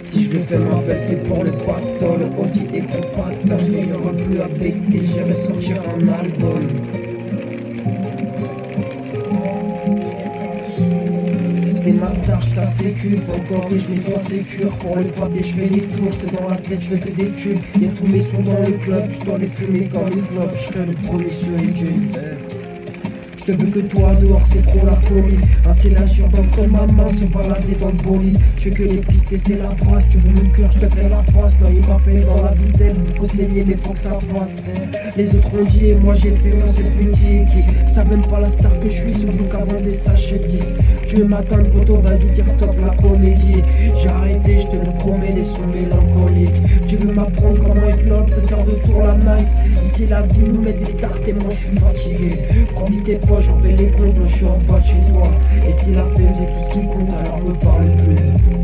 Si je me fais ma belle, c'est pour le pactole. Audi et gros patin, je n'aurai plus à becter, j'irai sortir un album. C'était ma star, j't'ai sécu, encore et je me sécure. Pour le papier, je fais les tours, j'étais dans la tête, je fais que des tubes. Y'a tous mes sons dans le club, je dois les fumer comme une clope. Je serai le premier sur les cuisses. Je te veux que toi dehors, c'est trop la folie. C'est l'injure d'entre ma main, se balader dans le bolide. Je veux que les pistes et c'est la brasse. Tu veux mon cœur, je te fais la passe. Non, il m'appelle dans la vitelle, faut saigner mais faut que ça passe. Les autres ont dit et moi j'ai fait, on sait plus qui est qui. Savent même pas la star que je suis, surtout qu'avant des sachets 10. Tu veux m'atteindre, photo, vas-y dire stop la comédie. J'ai arrêté, je te le promets, les sons mélancoliques. Tu veux m'apprendre comment être l'homme, peut faire de tour la night. Ici la vie nous met des tartes et moi je suis fatigué. Remplis tes poches, on fait les comptes, je suis en bas de chez toi. Et si la femme c'est tout ce qui compte, alors me parle plus.